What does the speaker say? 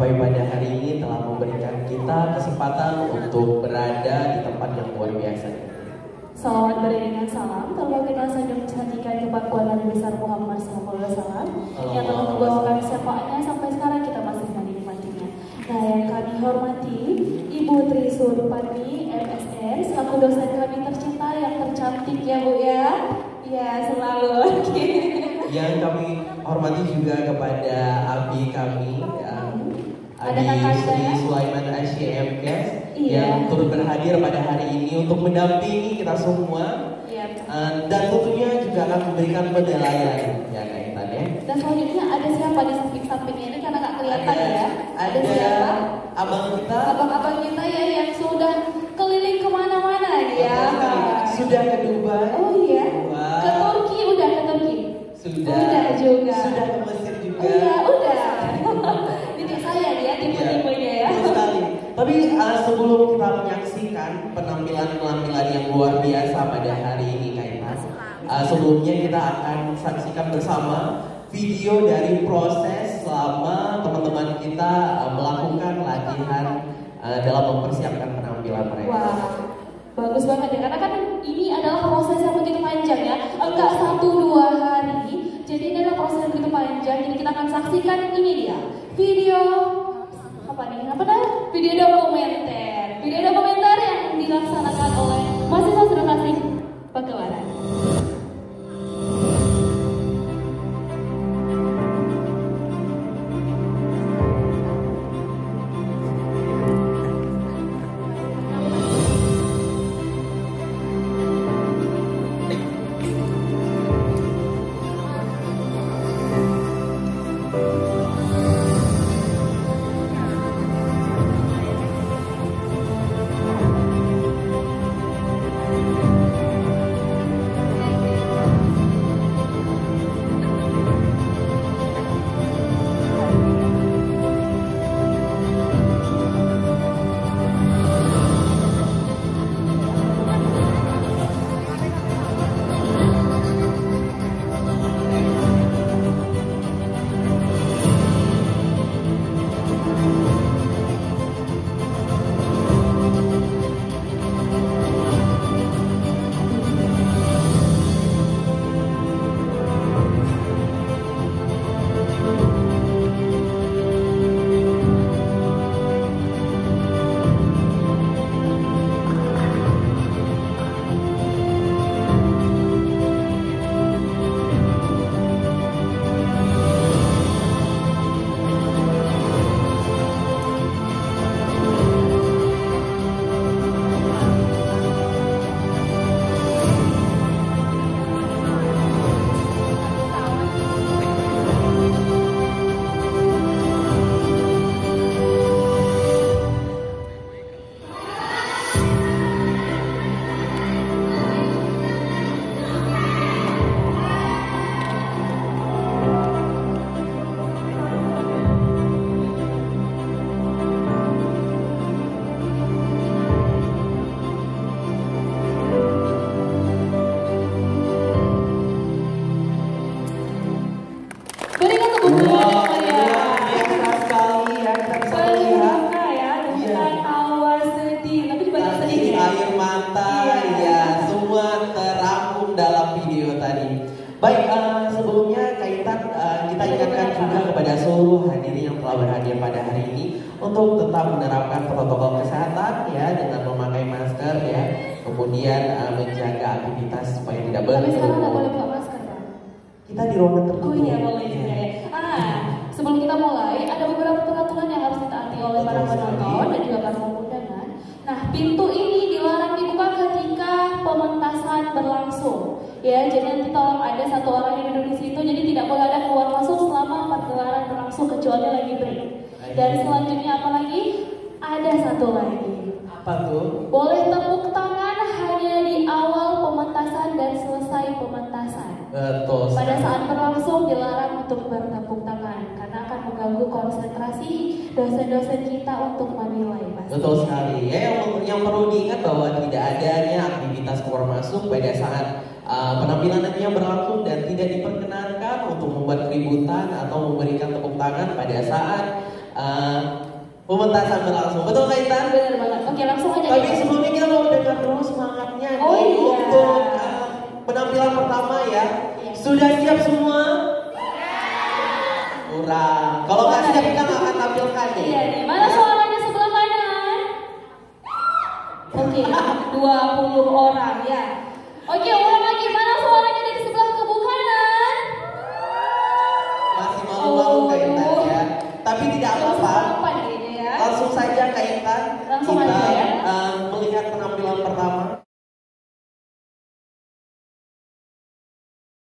sampai pada hari ini telah memberikan kita kesempatan untuk berada di tempat yang luar biasa. Salawat beriringan salam, kalau kita sanjung cantikan kebanggaan Nabi besar Muhammad SAW yang telah membawakan syafaatnya sampai sekarang kita masih menikmatinya. Nah, yang kami hormati Ibu Tri Surpati MSN selaku dosen kami tercinta yang tercantik ya Bu ya. Ya selalu. Yang kami hormati juga kepada Abi kami, Abi Sri Sulaiman Asyik yang turut berhadir pada hari ini untuk mendampingi kita semua. Dan tentunya juga akan memberikan penilaian ya kaitannya. Dan selanjutnya ada siapa di samping-sampingnya ini karena nggak kelihatan ya? Ada siapa? Abang kita ya yang sudah keliling kemana-mana ya. Sudah ke Dubai. Oh iya. Wow. Ke Turki udah ke Turki. Udah juga. Sudah ke Mesir juga. Iya udah. Jadi saya dia tipe-tipenya ya. Sekali. Tapi sebelum kita menyaksikan penampilan yang luar biasa pada hari ini Kaitan, sebelumnya kita akan saksikan bersama video dari proses selama teman-teman kita melakukan latihan dalam mempersiapkan penampilan mereka. Wah, bagus banget ya, karena kan ini adalah proses yang begitu panjang ya, enggak 1-2 hari. Jadi ini adalah proses yang begitu panjang. Jadi kita akan saksikan ini dia video video dokumenter yang dilaksanakan oleh mahasiswa edukasi Bangkalan. Baik, sebelumnya Kaitan kita ingatkan juga kepada seluruh hadirin yang telah berhadir pada hari ini untuk tetap menerapkan protokol kesehatan ya, dengan memakai masker ya, kemudian menjaga aktivitas supaya tidak berkerumun. Tapi sekarang nggak boleh pakai masker kan? Kita di ruangan tertutup. Oh iya boleh juga ya. Sebelum kita mulai ada beberapa peraturan yang harus ditaati oleh para penonton dan juga para undangan. Nah, pintu ini dilarang dibuka ketika pementasan berlangsung. Ya, jadi nanti tolong ada satu orang yang duduk di situ, jadi tidak boleh ada keluar masuk selama pergelaran berlangsung kecuali lagi break. Dan selanjutnya apa lagi? Ada satu lagi. Apa tuh? Boleh tepuk tangan hanya di awal pementasan dan selesai pementasan. Betul. Pada saat berlangsung dilarang untuk bertepuk tangan karena akan mengganggu konsentrasi dosen-dosen kita untuk menilai. Betul sekali. Ya, yang perlu diingat bahwa tidak adanya aktivitas keluar masuk pada saat penampilan nantinya berlangsung dan tidak diperkenankan untuk membuat keributan atau memberikan tepuk tangan pada saat pementasan berlangsung. Betul Kak Intan? Benar banget. Oke, langsung aja. Tapi sebelumnya kita mau dengar dulu semangatnya Oh, nih iya. untuk penampilan pertama ya. Iya. Sudah siap semua? Kurang. Kalau nggak siap kita nggak akan tampilkan nih. Iya nih, mana suaranya sebelah kanan? Oke, 20 orang ya. Oke, ulang lagi, mana suaranya dari sebelah kubu kanan? Masih malu-malu Kak Intan ya. Tapi tidak apa-apa. Apa nih kayaknya ya? Langsung saja Kak Intan. Langsung kita aja ya. melihat